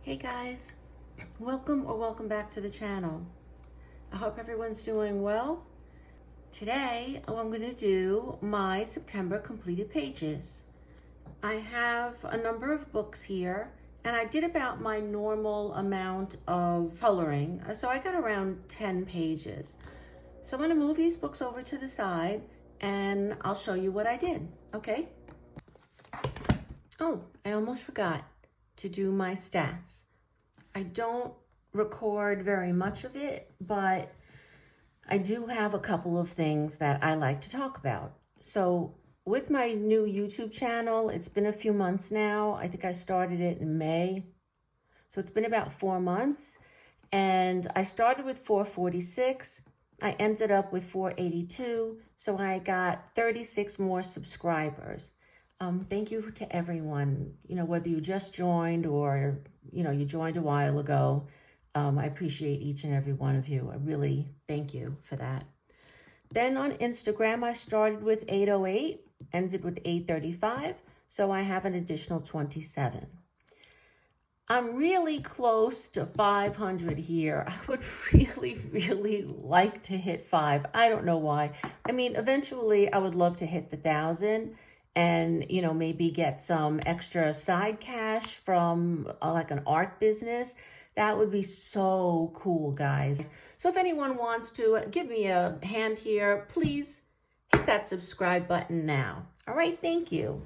Hey guys, welcome back to the channel. I hope everyone's doing well. Today, I'm going to do my September completed pages. I have a number of books here, and I did about my normal amount of coloring, so I got around 10 pages. So I'm going to move these books over to the side, and I'll show you what I did, okay? Oh, I almost forgot to do my stats. I don't record very much of it, but I do have a couple of things that I like to talk about. So with my new YouTube channel, it's been a few months now. I think I started it in May. So it's been about 4 months, and I started with 446. I ended up with 482. So I got 36 more subscribers. Thank you to everyone, whether you just joined or, you joined a while ago. I appreciate each and every one of you. I really thank you for that. Then on Instagram, I started with 808, ended with 835. So I have an additional 27. I'm really close to 500 here. I would really like to hit 5. I don't know why. I mean, eventually I would love to hit the 1,000 and, maybe get some extra side cash from like an art business. That would be so cool, guys. So if anyone wants to give me a hand here, please hit that subscribe button now. All right, thank you.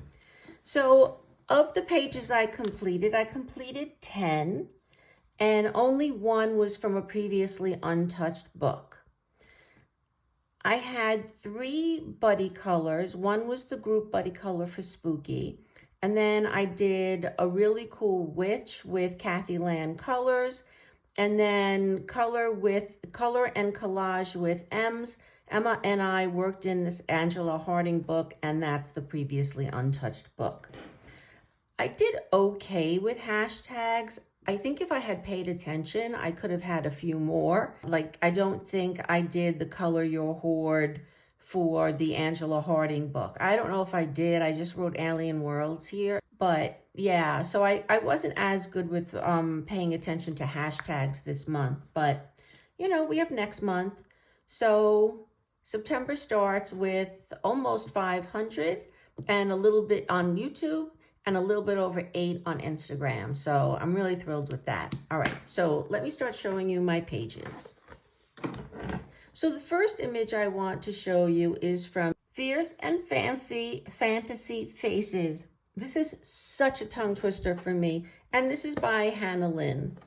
So of the pages I completed 10, and only one was from a previously untouched book. I had 3 buddy colors. One was the group buddy color for Spooky. And then I did a really cool witch with Kathy Land colors. And then color and collage with M's. Emma and I worked in this Angela Harding book, and that's the previously untouched book. I did okay with hashtags. I think if I had paid attention, I could have had a few more. Like, I don't think I did the Color Your Hoard for the Angela Harding book. I don't know if I did. I just wrote Alien Worlds here. But yeah, so I wasn't as good with paying attention to hashtags this month. But, we have next month. So September starts with almost 500 and a little bit on YouTube, and a little bit over 8 on Instagram. So I'm really thrilled with that. All right, so let me start showing you my pages. So the first image I want to show you is from Fierce and Fancy Fantasy Faces. This is such a tongue twister for me, and this is by Hannah Lynn.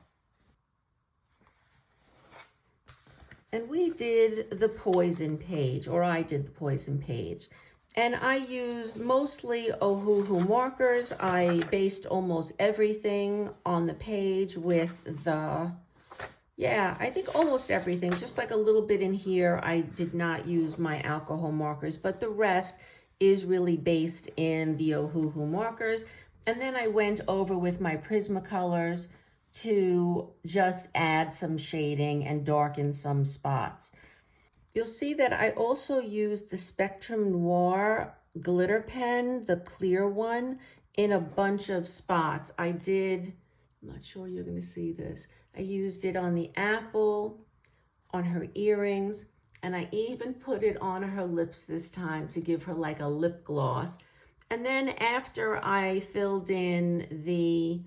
And we did the poison page, or I did the poison page. And I used mostly Ohuhu markers. I based almost everything on the page with I think almost everything. Just like a little bit in here, I did not use my alcohol markers, but the rest is really based in the Ohuhu markers. And then I went over with my Prismacolors to just add some shading and darken some spots. You'll see that I also used the Spectrum Noir glitter pen, the clear one, in a bunch of spots. I'm not sure you're going to see this. I used it on the apple, on her earrings, and I even put it on her lips this time to give her like a lip gloss. And then after I filled in the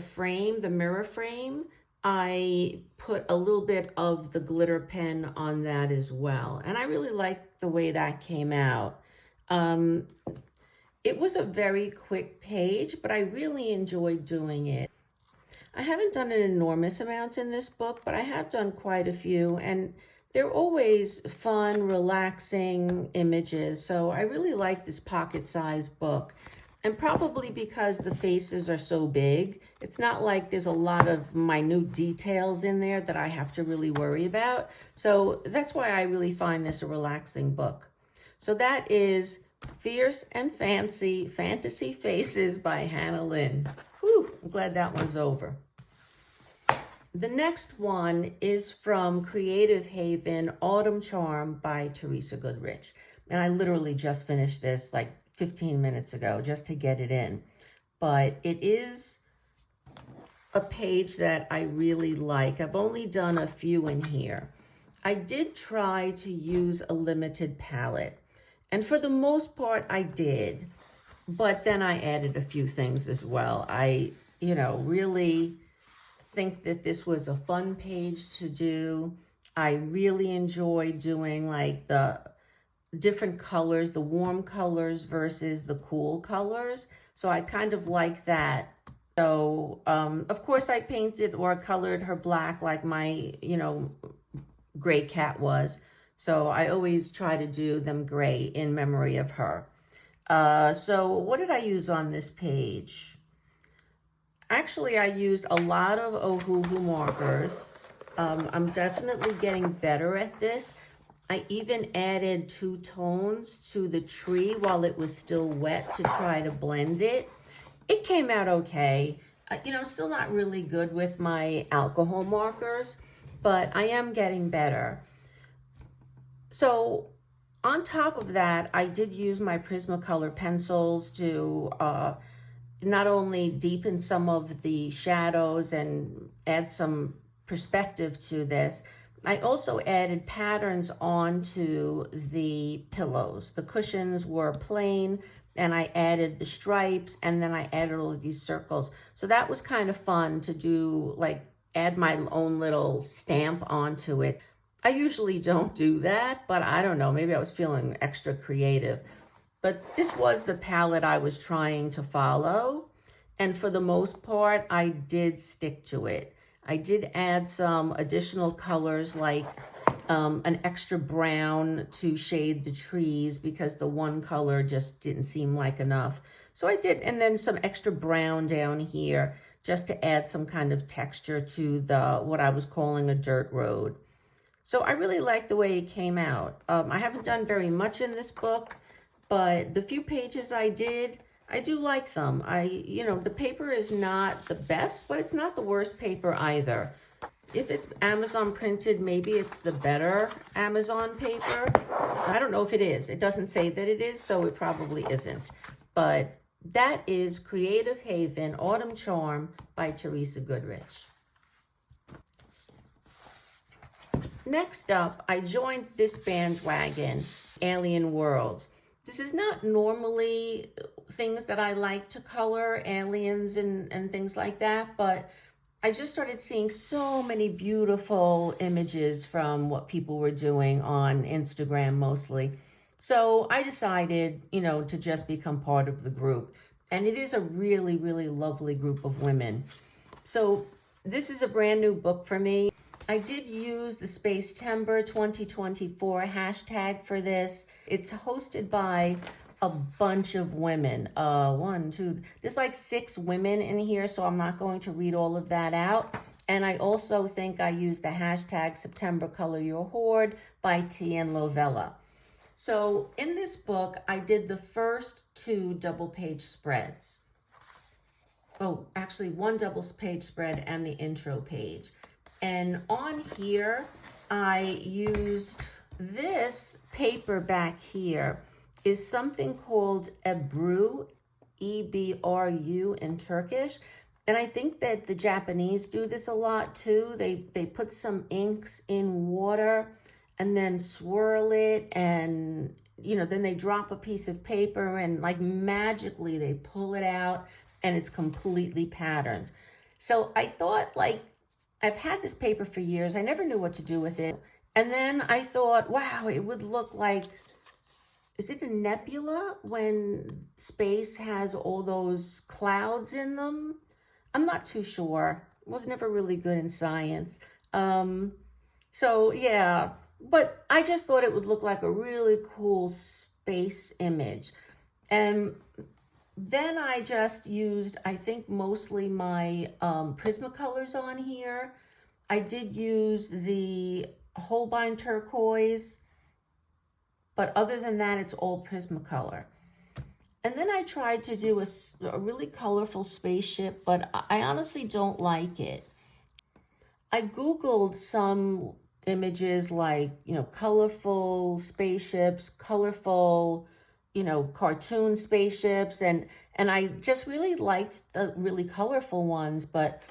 frame, the mirror frame, I put a little bit of the glitter pen on that as well. And I really liked the way that came out. It was a very quick page, but I really enjoyed doing it. I haven't done an enormous amount in this book, but I have done quite a few, and they're always fun, relaxing images. So I really like this pocket-sized book. And probably because the faces are so big, it's not like there's a lot of minute details in there that I have to really worry about. So that's why I really find this a relaxing book. So that is Fierce and Fancy Fantasy Faces by Hannah Lynn. Whew, I'm glad that one's over. The next one is from Creative Haven, Autumn Charm by Teresa Goodrich. And I literally just finished this like 15 minutes ago just to get it in. But it is a page that I really like. I've only done a few in here. I did try to use a limited palette, and for the most part I did, but then I added a few things as well. I, really think that this was a fun page to do. I really enjoyed doing like the different colors, the warm colors versus the cool colors. So I kind of like that. So, of course, I painted or colored her black like my, gray cat was. So I always try to do them gray in memory of her. So what did I use on this page? Actually, I used a lot of Ohuhu markers. I'm definitely getting better at this. I even added 2 tones to the tree while it was still wet to try to blend it. It came out okay. Still not really good with my alcohol markers, but I am getting better. So on top of that, I did use my Prismacolor pencils to not only deepen some of the shadows and add some perspective to this, I also added patterns onto the pillows. The cushions were plain, and I added the stripes, and then I added all of these circles. So that was kind of fun to do, like add my own little stamp onto it. I usually don't do that, but I don't know, maybe I was feeling extra creative. But this was the palette I was trying to follow, and for the most part, I did stick to it. I did add some additional colors like an extra brown to shade the trees because the one color just didn't seem like enough. So I did, and then some extra brown down here just to add some kind of texture to what I was calling a dirt road. So I really like the way it came out. I haven't done very much in this book, but the few pages I did, I do like them. The paper is not the best, but it's not the worst paper either. If it's Amazon printed, maybe it's the better Amazon paper. I don't know if it is. It doesn't say that it is, so it probably isn't. But that is Creative Haven Autumn Charm by Teresa Goodrich. Next up, I joined this bandwagon, Alien Worlds. This is not normally things that I like to color, aliens and things like that, but I just started seeing so many beautiful images from what people were doing on Instagram mostly. So I decided, to just become part of the group. And it is a really, really lovely group of women. So this is a brand new book for me. I did use the Spacetember 2024 hashtag for this. It's hosted by a bunch of women. There's like 6 women in here, so I'm not going to read all of that out. And I also think I used the hashtag September Color Your Hoard by Tian Lovella. So in this book, I did the first 2 double-page spreads. Oh, actually 1 double-page spread and the intro page. And on here, I used this paper back here is something called Ebru, E-B-R-U in Turkish. And I think that the Japanese do this a lot too. They put some inks in water and then swirl it, and then they drop a piece of paper and like magically they pull it out and it's completely patterned. So I thought, like, I've had this paper for years. I never knew what to do with it. And then I thought, wow, it would look like, is it a nebula when space has all those clouds in them? I'm not too sure. I was never really good in science. So yeah, but I just thought it would look like a really cool space image. And then I just used, I think, mostly my Prismacolors on here. I did use the Holbein turquoise, but other than that, it's all Prismacolor. And then I tried to do a really colorful spaceship, but I honestly don't like it. I Googled some images like, colorful spaceships, colorful, cartoon spaceships, and I just really liked the really colorful ones, but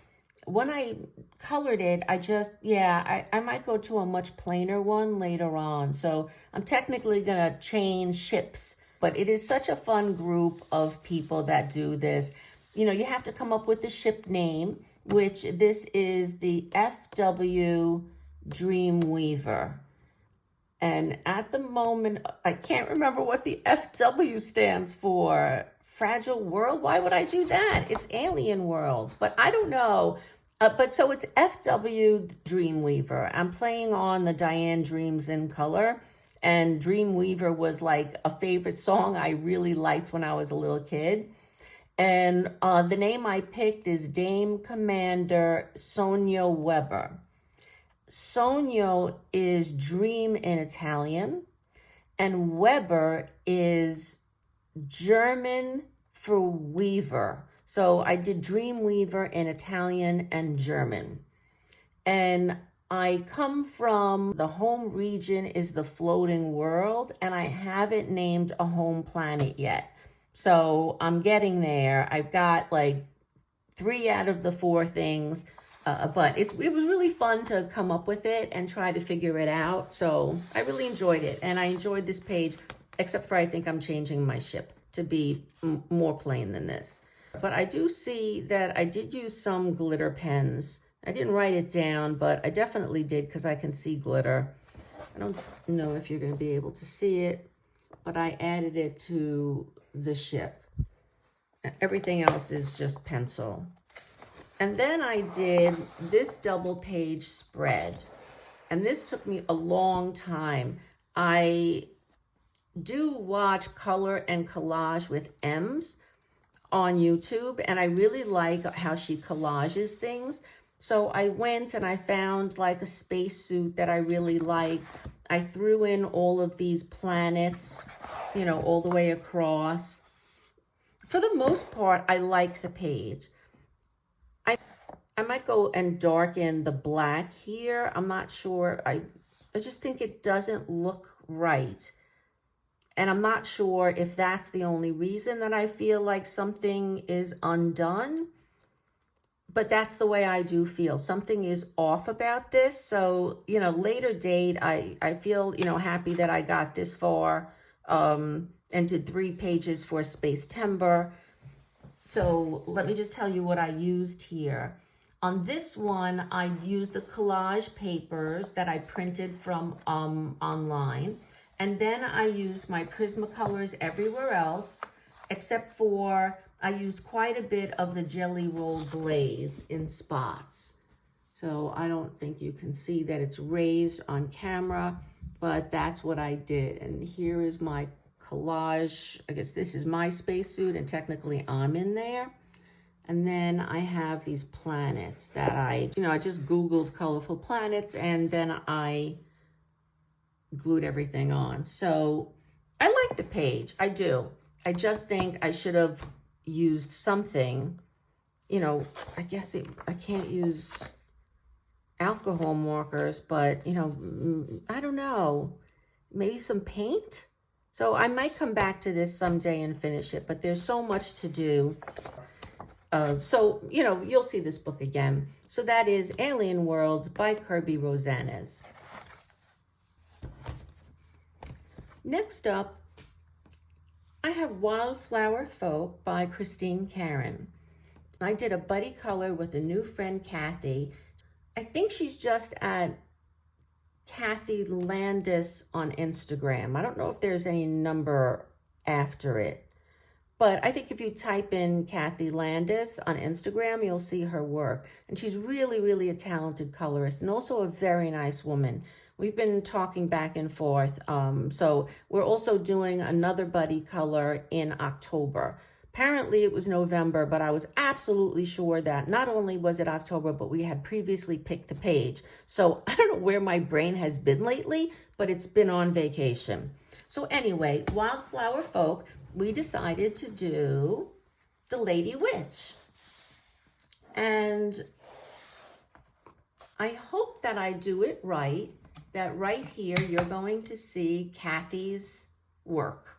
when I colored it, I might go to a much plainer one later on. So I'm technically gonna change ships, but it is such a fun group of people that do this. You know, you have to come up with the ship name, which this is the FW Dreamweaver. And at the moment, I can't remember what the FW stands for. Fragile World? Why would I do that? It's Alien World, but I don't know. But so it's FW Dreamweaver. I'm playing on the Diane Dreams in Color, and Dreamweaver was like a favorite song I really liked when I was a little kid. And the name I picked is Dame Commander Sonia Weber. Sogno is dream in Italian, and Weber is German for weaver. So I did dream weaver in Italian and German. And I come from, the home region is the floating world, and I haven't named a home planet yet. So I'm getting there. I've got like 3 out of the 4 things. But it was really fun to come up with it and try to figure it out. So I really enjoyed it. And I enjoyed this page, except for I think I'm changing my ship to be more plain than this. But I do see that I did use some glitter pens. I didn't write it down, but I definitely did because I can see glitter. I don't know if you're going to be able to see it, but I added it to the ship. Everything else is just pencil. And then I did this double page spread. And this took me a long time. I do watch color and collage with M's on YouTube, and I really like how she collages things. So I went and I found like a spacesuit that I really liked. I threw in all of these planets, you know, all the way across. For the most part, I like the page. I might go and darken the black here. I'm not sure. I just think it doesn't look right. And I'm not sure if that's the only reason that I feel like something is undone. But that's the way I do feel. Something is off about this. So, you know, later date, I feel, you know, happy that I got this far and did 3 pages for Space Timber. So let me just tell you what I used here. On this one, I used the collage papers that I printed from online. And then I used my Prismacolors everywhere else, except for I used quite a bit of the Jelly Roll Glaze in spots. So I don't think you can see that it's raised on camera, but that's what I did. And here is my collage. I guess this is my spacesuit, and technically I'm in there. And then I have these planets that I just Googled colorful planets, and then I glued everything on. So I like the page. I do. I just think I should have used something, you know, I guess I can't use alcohol markers, but, you know, I don't know, maybe some paint. So I might come back to this someday and finish it, but there's so much to do. So, you know, you'll see this book again. So that is Alien Worlds by Kirby Rosanes. Next up, I have Wildflower Folk by Christine Karen. I did a buddy color with a new friend, Kathy. I think she's just at Kathy Landis on Instagram. I don't know if there's any number after it. But I think if you type in Kathy Landis on Instagram, you'll see her work. And she's really, really a talented colorist and also a very nice woman. We've been talking back and forth. So we're also doing another buddy color in October. Apparently it was November, but I was absolutely sure that not only was it October, but we had previously picked the page. So I don't know where my brain has been lately, but it's been on vacation. So anyway, Wildflower Folk, we decided to do the Lady Witch. And I hope that I do it right, that right here you're going to see Kathy's work.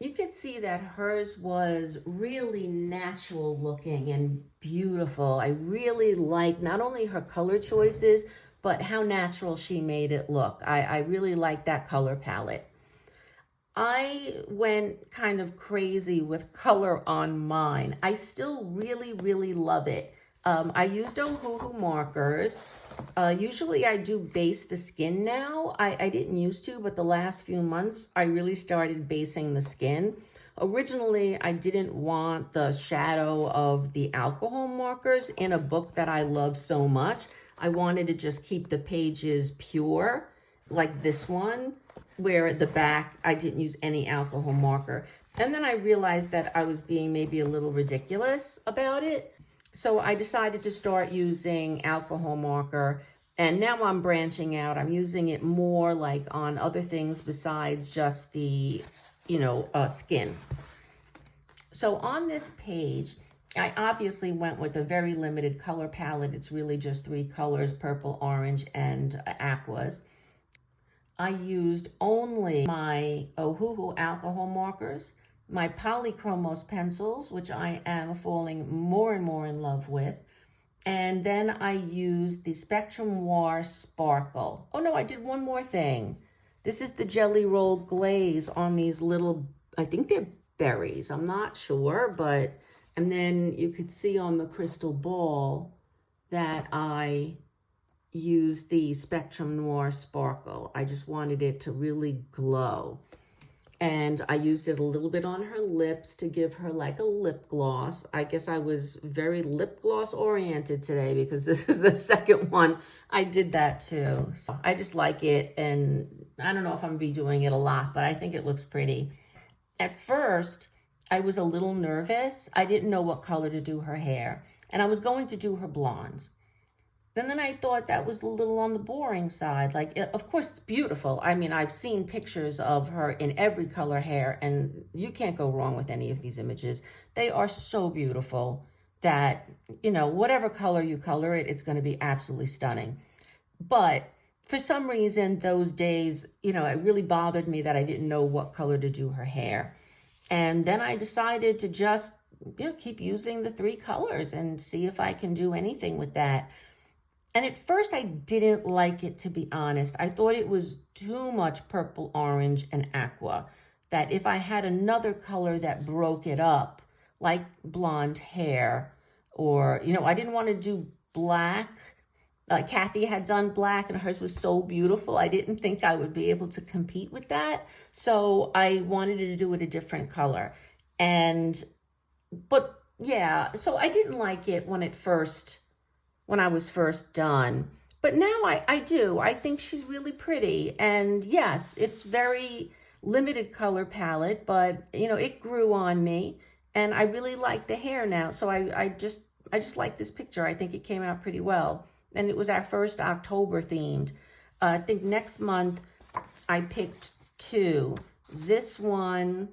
you could see that hers was really natural looking and beautiful. I really liked not only her color choices, but how natural she made it look. I really like that color palette. I went kind of crazy with color on mine. I still really, really love it. I used Ohuhu markers. Usually I do base the skin now. I didn't used to, but the last few months I really started basing the skin. Originally, I didn't want the shadow of the alcohol markers in a book that I love so much. I wanted to just keep the pages pure, like this one, where at the back I didn't use any alcohol marker. And then I realized that I was being maybe a little ridiculous about it. So I decided to start using alcohol marker, and now I'm branching out. I'm using it more like on other things besides just the, skin. So on this page, I obviously went with a very limited color palette. It's really just 3 colors, purple, orange, and aquas. I used only my Ohuhu alcohol markers, my Polychromos pencils, which I am falling more and more in love with, and then I used the Spectrum Noir Sparkle. Oh no, I did one more thing. This is the Jelly Roll Glaze on these little, I think they're berries, I'm not sure, but, and then you could see on the crystal ball that I used the Spectrum Noir Sparkle. I just wanted it to really glow. And I used it a little bit on her lips to give her like a lip gloss. I guess I was very lip gloss oriented today because this is the second one I did that too. So I just like it, and I don't know if I'm gonna be doing it a lot, but I think it looks pretty. At first, I was a little nervous. I didn't know what color to do her hair, and I was going to do her blondes. And then I thought that was a little on the boring side. Like, of course, it's beautiful. I mean, I've seen pictures of her in every color hair, and you can't go wrong with any of these images. They are so beautiful that, whatever color you color it, it's going to be absolutely stunning. But for some reason, those days, it really bothered me that I didn't know what color to do her hair. And then I decided to just, keep using the 3 colors and see if I can do anything with that. And at first I didn't like it, to be honest. I thought it was too much purple, orange, and aqua. That if I had another color that broke it up, like blonde hair, or, I didn't want to do black. Kathy had done black and hers was so beautiful. I didn't think I would be able to compete with that. So I wanted to do it a different color. But yeah, so I didn't like it when I was first done. But now I do. I think she's really pretty. And yes, it's very limited color palette, but it grew on me, and I really like the hair now. So I just like this picture. I think it came out pretty well. And it was our first October themed. I think next month I picked 2. This one,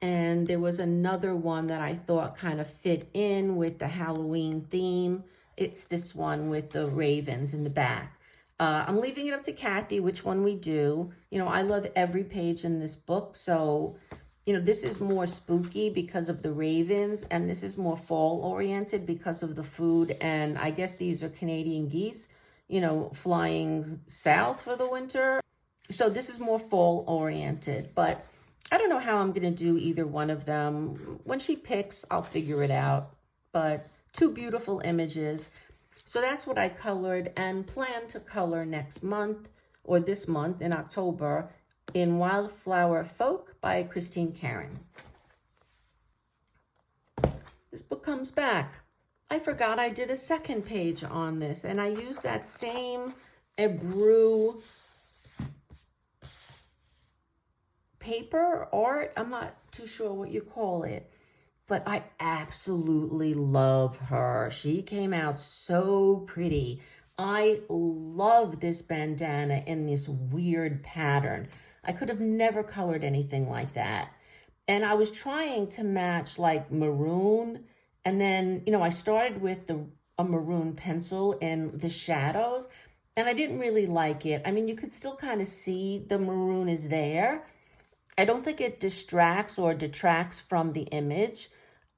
and there was another one that I thought kind of fit in with the Halloween theme. It's this one with the ravens in the back. I'm leaving it up to Kathy which one we do. I love every page in this book. So, this is more spooky because of the ravens, and this is more fall oriented because of the food. And I guess these are Canadian geese, flying south for the winter. So this is more fall oriented, but I don't know how I'm going to do either one of them. When she picks, I'll figure it out. But 2 beautiful images. So that's what I colored and plan to color next month, or this month in October, in Wildflower Folk by Christine Karen. This book comes back. I forgot I did a second page on this, and I used that same Ebru paper art. I'm not too sure what you call it. But I absolutely love her. She came out so pretty. I love this bandana in this weird pattern. I could have never colored anything like that. And I was trying to match like maroon. And then, I started with a maroon pencil in the shadows. And I didn't really like it. I mean, you could still kind of see the maroon is there. I don't think it distracts or detracts from the image,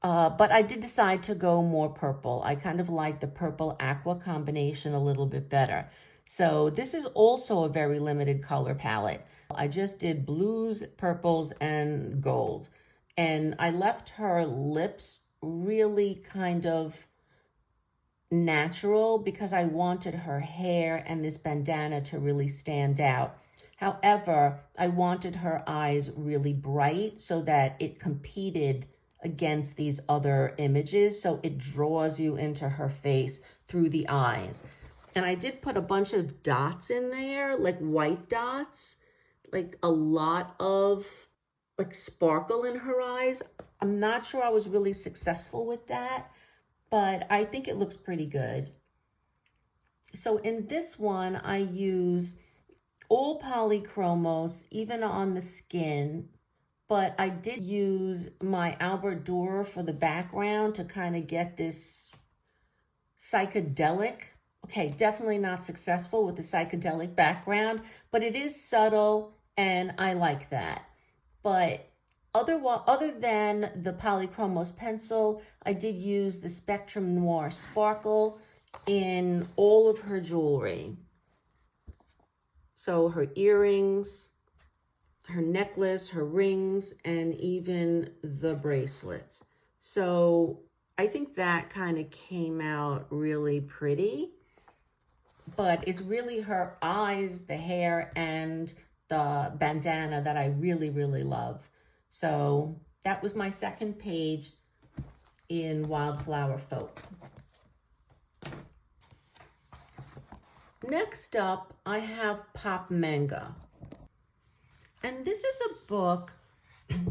but I did decide to go more purple. I kind of like the purple aqua combination a little bit better. So this is also a very limited color palette. I just did blues, purples, and golds. And I left her lips really kind of natural because I wanted her hair and this bandana to really stand out. However, I wanted her eyes really bright so that it competed against these other images, so it draws you into her face through the eyes. And I did put a bunch of dots in there, like white dots, like a lot of like sparkle in her eyes. I'm not sure I was really successful with that, but I think it looks pretty good. So in this one, I use all polychromos, even on the skin, but I did use my Albert Dürer for the background to kind of get this psychedelic. Okay, definitely not successful with the psychedelic background, but it is subtle and I like that. But other than the Polychromos pencil, I did use the Spectrum Noir Sparkle in all of her jewelry. So her earrings, her necklace, her rings, and even the bracelets. So I think that kind of came out really pretty. But it's really her eyes, the hair, and the bandana that I really, really love. So that was my second page in Wildflower Folk. Next up, I have Pop Manga. And this is a book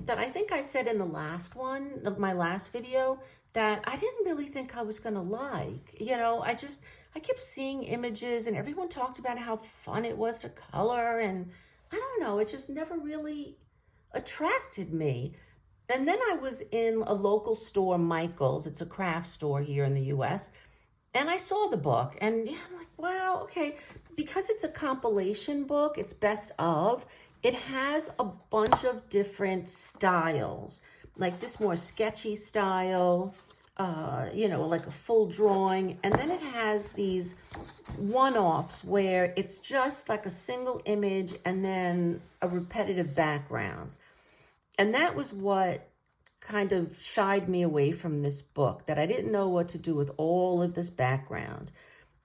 that I think I said in the last one of my last video that I didn't really think I was going to like. You know, I kept seeing images and everyone talked about how fun it was to color. And I don't know, it just never really attracted me. And then I was in a local store, Michael's. It's a craft store here in the US. And I saw the book and yeah, I'm like, wow, okay. Because it's a compilation book, it's best of, it has a bunch of different styles, like this more sketchy style, you know, like a full drawing. And then it has these one-offs where it's just like a single image and then a repetitive background. And that was what kind of shied me away from this book, that I didn't know what to do with all of this background.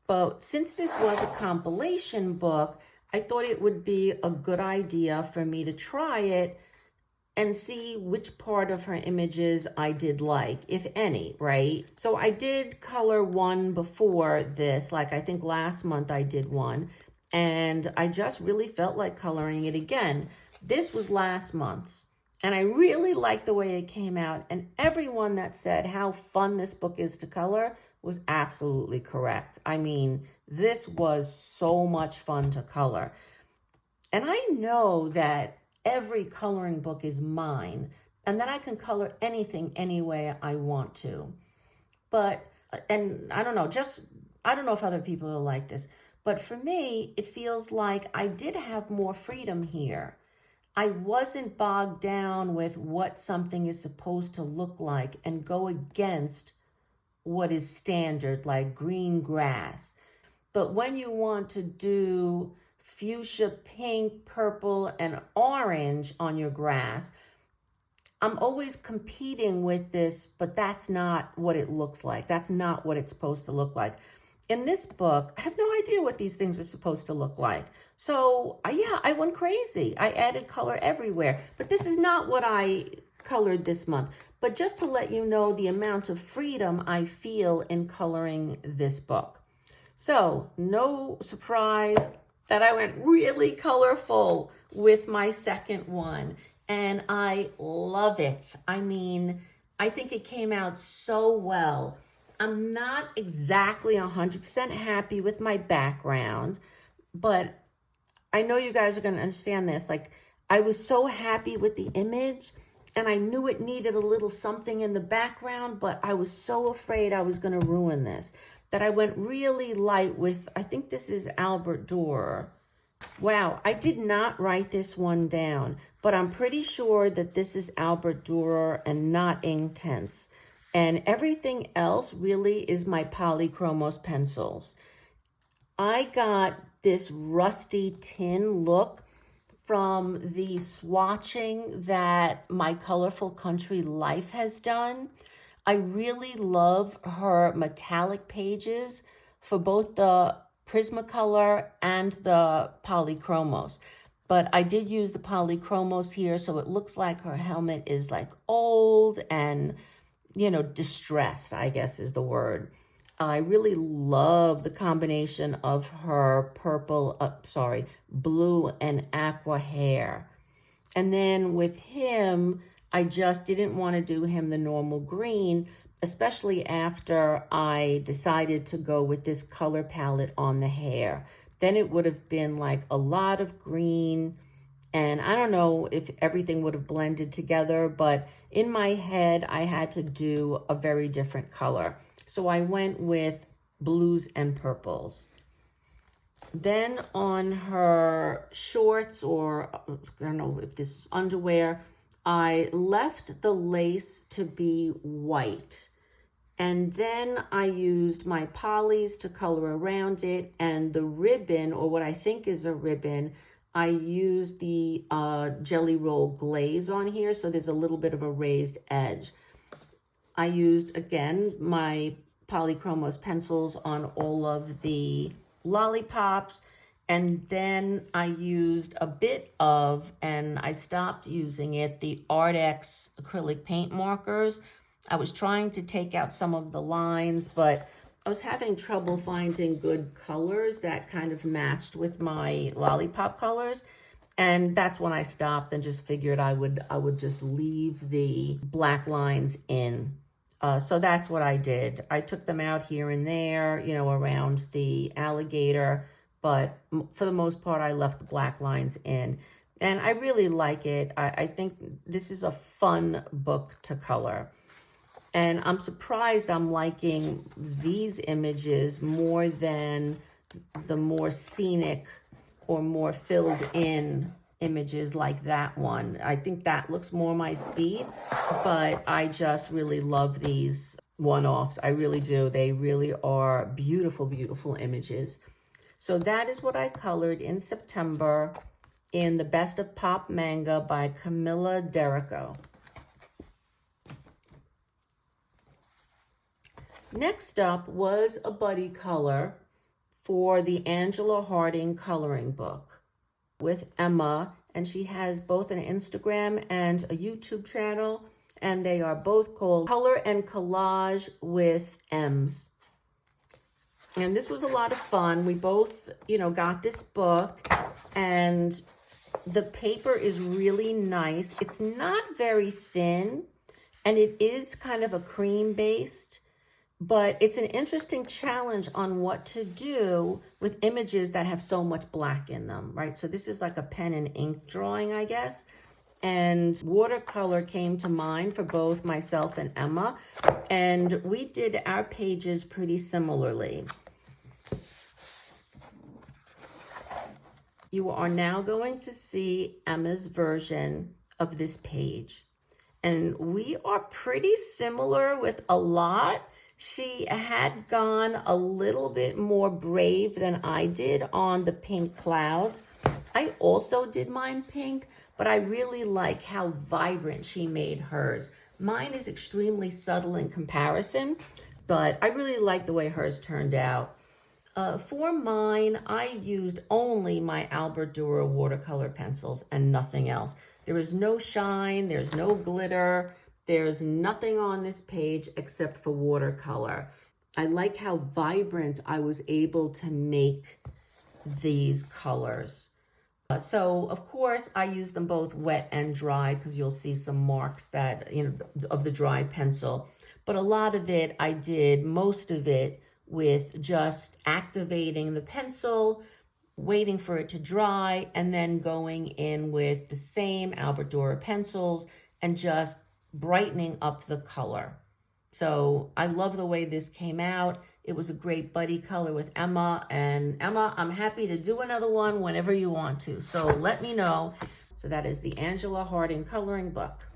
But since this was a compilation book, I thought it would be a good idea for me to try it and see which part of her images I did like, if any, right? So I did color one before this, like I think last month I did one, and I just really felt like coloring it again. This was last month's. And I really liked the way it came out. And everyone that said how fun this book is to color was absolutely correct. I mean, this was so much fun to color. And I know that every coloring book is mine and that I can color anything any way I want to. But, and I don't know, I don't know if other people are like this, but for me, it feels like I did have more freedom here. I wasn't bogged down with what something is supposed to look like and go against what is standard, like green grass. But when you want to do fuchsia, pink, purple, and orange on your grass, I'm always competing with this, but that's not what it looks like. That's not what it's supposed to look like. In this book, I have no idea what these things are supposed to look like. So yeah, I went crazy. I added color everywhere, but this is not what I colored this month. But just to let you know the amount of freedom I feel in coloring this book. So no surprise that I went really colorful with my second one. And I love it. I mean, I think it came out so well. I'm not exactly 100% happy with my background, but I know you guys are going to understand this. Like, I was so happy with the image and I knew it needed a little something in the background, but I was so afraid I was going to ruin this that I went really light with, I think this is Albert Dürer. Wow, I did not write this one down, but I'm pretty sure that this is Albert Dürer and not Inktense. And everything else really is my Polychromos pencils. I got this rusty tin look from the swatching that My Colorful Country Life has done. I really love her metallic pages for both the Prismacolor and the Polychromos. But I did use the Polychromos here, so it looks like her helmet is like old and, distressed, I guess is the word. I really love the combination of her blue and aqua hair. And then with him, I just didn't want to do him the normal green, especially after I decided to go with this color palette on the hair. Then it would have been like a lot of green, and I don't know if everything would have blended together, but in my head, I had to do a very different color. So I went with blues and purples. Then on her shorts, or I don't know if this is underwear, I left the lace to be white. And then I used my polys to color around it, and the ribbon, or what I think is a ribbon, I used the Jelly Roll glaze on here, so there's a little bit of a raised edge. I used, again, my Polychromos pencils on all of the lollipops, and then I used a bit of, and I stopped using it, the Art-X acrylic paint markers. I was trying to take out some of the lines, but I was having trouble finding good colors that kind of matched with my lollipop colors. And that's when I stopped and just figured I would just leave the black lines in. So that's what I did. I took them out here and there, around the alligator, but for the most part, I left the black lines in. And I really like it. I think this is a fun book to color. And I'm surprised I'm liking these images more than the more scenic or more filled in images like that one. I think that looks more my speed, but I just really love these one-offs. I really do. They really are beautiful, beautiful images. So that is what I colored in September in The Best of Pop Manga by Camilla Derrico. Next up was a buddy color for the Angela Harding coloring book with Emma, and she has both an Instagram and a YouTube channel, and they are both called Color and Collage with M's. And this was a lot of fun. We both, got this book, and the paper is really nice. It's not very thin, and it is kind of a cream-based, but it's an interesting challenge on what to do with images that have so much black in them, right? So this is like a pen and ink drawing, I guess. And watercolor came to mind for both myself and Emma. And we did our pages pretty similarly. You are now going to see Emma's version of this page. And we are pretty similar with a lot. She had gone a little bit more brave than I did on the pink clouds. I also did mine pink, but I really like how vibrant she made hers. Mine is extremely subtle in comparison, but I really like the way hers turned out. For mine, I used only my Albert Dürer watercolor pencils and nothing else. There is no shine, there's no glitter, there's nothing on this page except for watercolor. I like how vibrant I was able to make these colors. So, of course, I use them both wet and dry because you'll see some marks that, of the dry pencil. But a lot of it, I did most of it with just activating the pencil, waiting for it to dry, and then going in with the same Albert Dürer pencils and just brightening up the color. So I love the way this came out. It was a great buddy color with Emma. And Emma, I'm happy to do another one whenever you want to. So let me know. So that is the Angela Harding coloring book.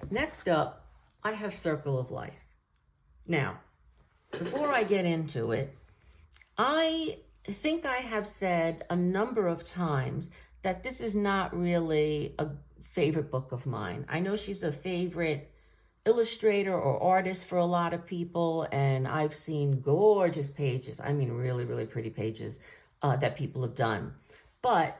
Next up, I have Circle of Life. Now, before I get into it, I think I have said a number of times that this is not really a favorite book of mine. I know she's a favorite illustrator or artist for a lot of people, and I've seen gorgeous pages, I mean really, really pretty pages that people have done. But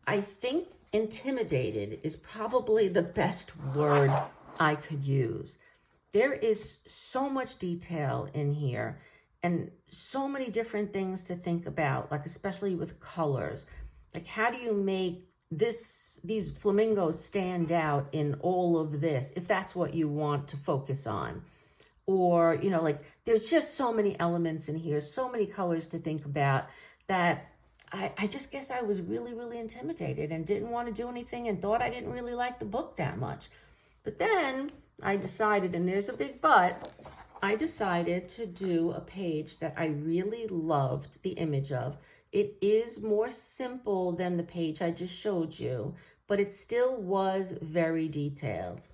I think intimidated is probably the best word I could use. There is so much detail in here and so many different things to think about, like especially with colors. Like, how do you make these flamingos stand out in all of this, if that's what you want to focus on? Or, you know, like there's just so many elements in here, so many colors to think about that I just guess I was really, really intimidated and didn't want to do anything and thought I didn't really like the book that much. But then I decided, and there's a big but, I decided to do a page that I really loved the image of. It is more simple than the page I just showed you, but it still was very detailed.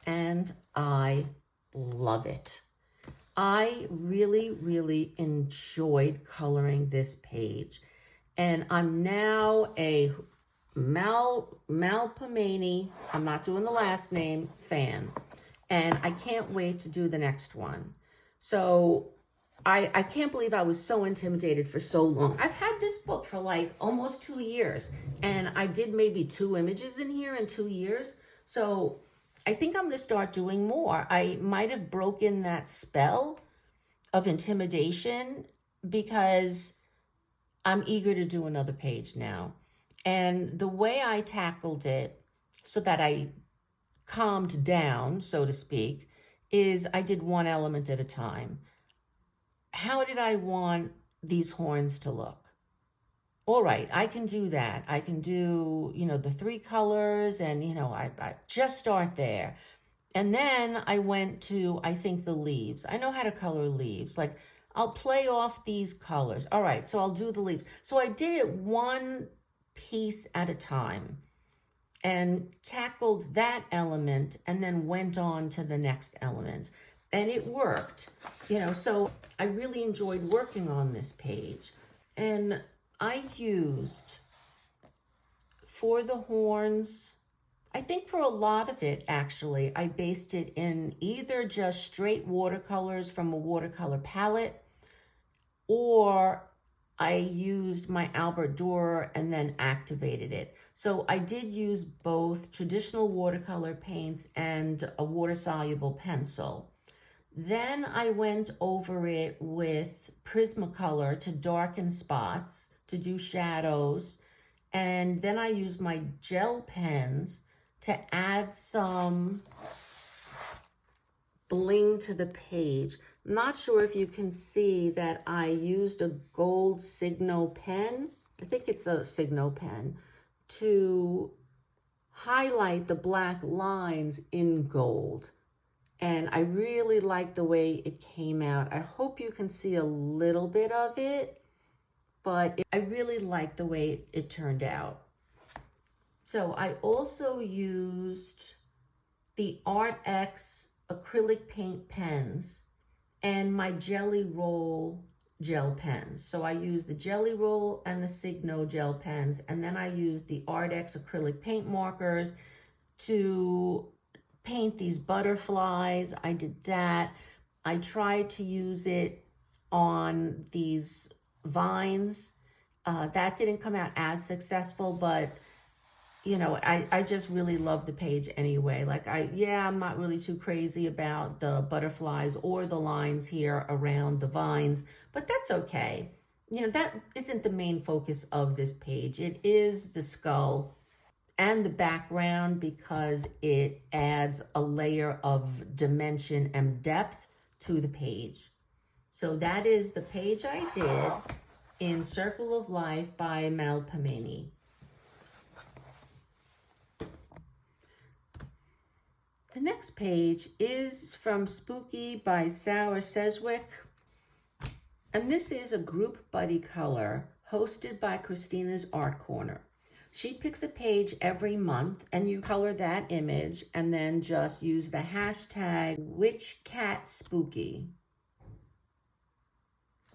And I love it. I really, really enjoyed coloring this page. And I'm now a Malpamani, I'm not doing the last name, fan. And I can't wait to do the next one. So I can't believe I was so intimidated for so long. I've had this book for like almost 2 years. And I did maybe 2 images in here in 2 years. So I think I'm going to start doing more. I might have broken that spell of intimidation because I'm eager to do another page now. And the way I tackled it so that I calmed down, so to speak, is I did one element at a time. How did I want these horns to look? All right, I can do that. I can do, you know, the 3 colors and, you know, I just start there. And then I went to, I think, the leaves. I know how to color leaves. Like, I'll play off these colors. All right, so I'll do the leaves. So I did it one piece at a time and tackled that element and then went on to the next element. And it worked, you know, so I really enjoyed working on this page. And I used, for the horns, I think for a lot of it, actually, I based it in either just straight watercolors from a watercolor palette, or I used my Albert Dürer and then activated it. So I did use both traditional watercolor paints and a water-soluble pencil. Then I went over it with Prismacolor to darken spots, to do shadows. And then I used my gel pens to add some bling to the page. I'm not sure if you can see that I used a gold Signo pen. I think it's a Signo pen to highlight the black lines in gold. And I really like the way it came out. I hope you can see a little bit of it, but I really like the way it turned out. So I also used the Art X acrylic paint pens and my Jelly Roll gel pens. So I used the Jelly Roll and the Signo gel pens, and then I used the Art X acrylic paint markers to paint these butterflies. I did that. I tried to use it on these vines. That didn't come out as successful, but you know, I just really love the page anyway. Like I'm not really too crazy about the butterflies or the lines here around the vines, but that's okay. You know, that isn't the main focus of this page. It is the skull and the background because it adds a layer of dimension and depth to the page. So that is the page I did in Circle of Life by Malpamani. The next page is from Spooky by Sarah Sedgwick. And this is a group buddy color hosted by Christina's Art Corner. She picks a page every month and you color that image and then just use the hashtag #WitchCatSpooky.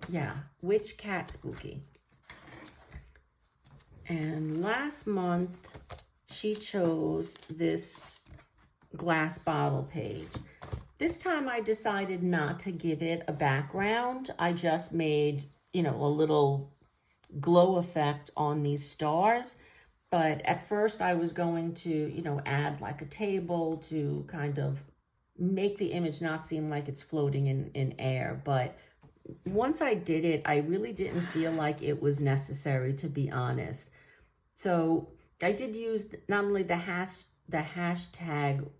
Yeah, #WitchCatSpooky. And last month, she chose this glass bottle page. This time I decided not to give it a background. I just made, a little glow effect on these stars. But at first I was going to, add like a table to kind of make the image not seem like it's floating in air. But once I did it, I really didn't feel like it was necessary, to be honest. So I did use not only the hashtag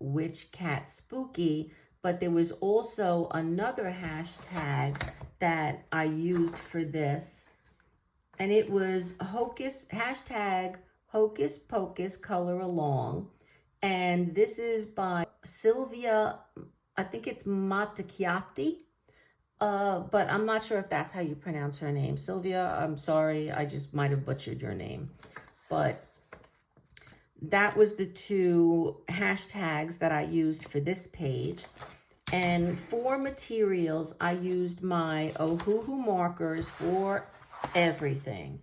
#WitchCatSpooky, but there was also another hashtag that I used for this, and it was hashtag Hocus Pocus Color Along, and this is by Sylvia, I think it's Matacchiati, but I'm not sure if that's how you pronounce her name. Sylvia, I'm sorry, I just might have butchered your name, but that was the two hashtags that I used for this page. And for materials, I used my Ohuhu markers for everything.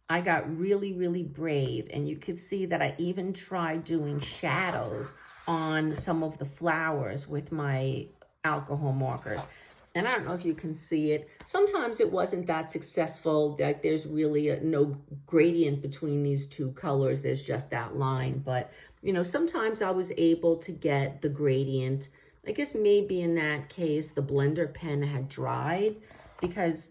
I got really, really brave, and you could see that I even tried doing shadows on some of the flowers with my alcohol markers. And I don't know if you can see it. Sometimes it wasn't that successful. Like there's really no gradient between these two colors. There's just that line. But, sometimes I was able to get the gradient. I guess maybe in that case, the blender pen had dried, because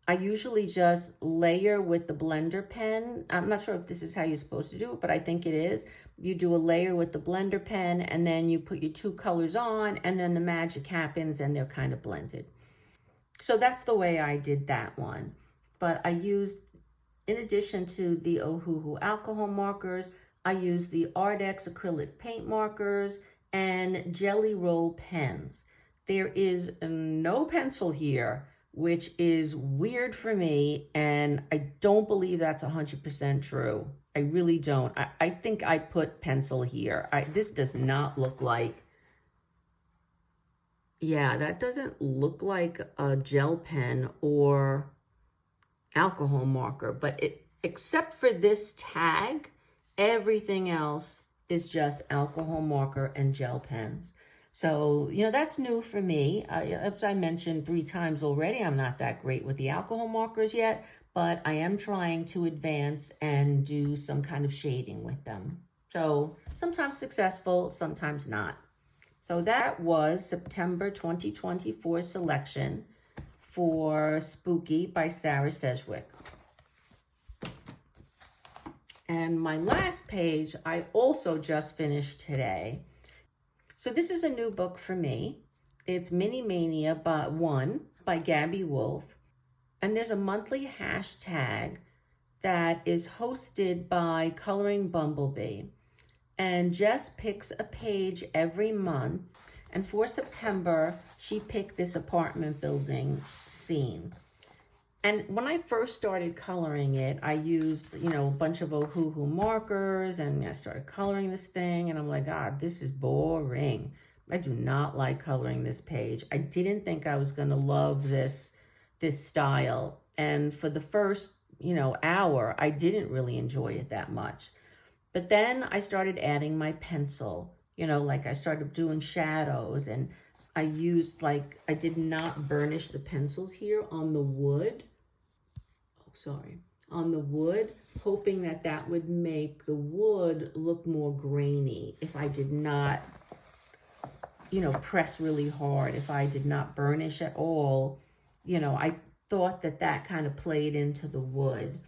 I usually just layer with the blender pen. I'm not sure if this is how you're supposed to do it, but I think it is. You do a layer with the blender pen, and then you put your two colors on, and then the magic happens and they're kind of blended. So that's the way I did that one. But I used, in addition to the Ohuhu alcohol markers, I used the Ardex acrylic paint markers and Jelly Roll pens. There is no pencil here, which is weird for me, and I don't believe that's 100% true. I really don't. I think I put pencil here. This does not look like, yeah, that doesn't look like a gel pen or alcohol marker, but except for this tag, everything else is just alcohol marker and gel pens. So, that's new for me. As I mentioned 3 times already, I'm not that great with the alcohol markers yet, but I am trying to advance and do some kind of shading with them. So sometimes successful, sometimes not. So that was September 2024 selection for Spooky by Sarah Sedgwick. And my last page, I also just finished today. So this is a new book for me. It's Mania 1 by Gabby Wolf. And there's a monthly hashtag that is hosted by Coloring Bumblebee. And Jess picks a page every month. And for September, she picked this apartment building scene. And when I first started coloring it, I used, a bunch of Ohuhu markers, and I started coloring this thing, and I'm like, God, this is boring. I do not like coloring this page. I didn't think I was going to love this style. And for the first, hour, I didn't really enjoy it that much. But then I started adding my pencil, like I started doing shadows, and I used, I did not burnish the pencils here on the wood. On the wood, hoping that would make the wood look more grainy if I did not, press really hard. If I did not burnish at all, I thought that kind of played into the wood.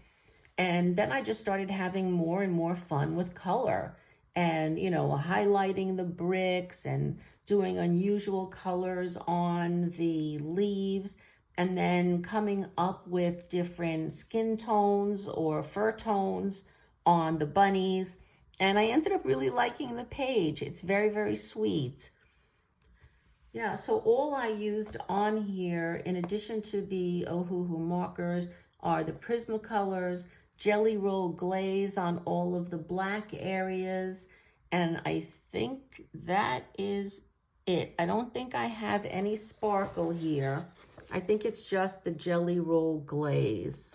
And then I just started having more and more fun with color and, highlighting the bricks and doing unusual colors on the leaves, and then coming up with different skin tones or fur tones on the bunnies. And I ended up really liking the page. It's very, very sweet. Yeah, so all I used on here, in addition to the Ohuhu markers, are the Prismacolors, Jelly Roll Glaze on all of the black areas, and I think that is it. I don't think I have any sparkle here. I think it's just the Jelly Roll Glaze.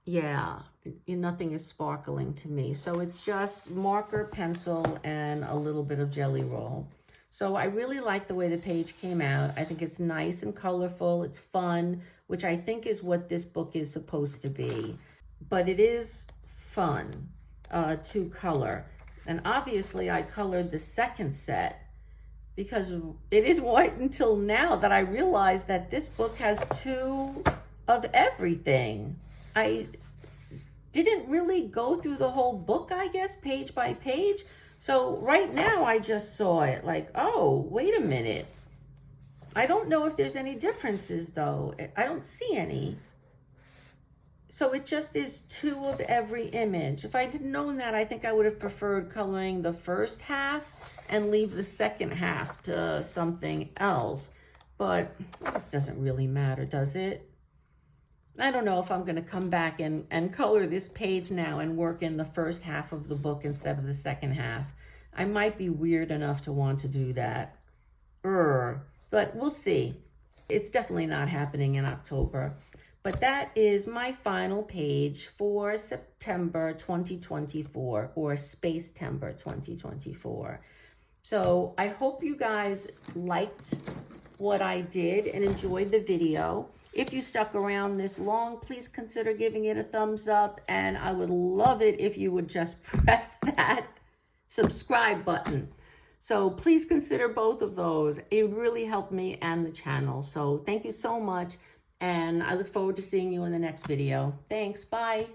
Yeah, nothing is sparkling to me. So it's just marker, pencil, and a little bit of Jelly Roll. So I really like the way the page came out. I think it's nice and colorful. It's fun, which I think is what this book is supposed to be. But it is fun to color. And obviously I colored the second set because it isn't quite until now that I realized that this book has 2 of everything. I didn't really go through the whole book, I guess, page by page. So right now I just saw it like, oh, wait a minute. I don't know if there's any differences though. I don't see any. So it just is 2 of every image. If I didn't known that, I think I would have preferred coloring the first half and leave the second half to something else. But this doesn't really matter, does it? I don't know if I'm going to come back and color this page now and work in the first half of the book instead of the second half. I might be weird enough to want to do that. But we'll see. It's definitely not happening in October. But that is my final page for September 2024, or Spacetember 2024. So I hope you guys liked what I did and enjoyed the video. If you stuck around this long, please consider giving it a thumbs up, and I would love it if you would just press that subscribe button. So please consider both of those. It would really help me and the channel. So thank you so much, and I look forward to seeing you in the next video. Thanks, bye.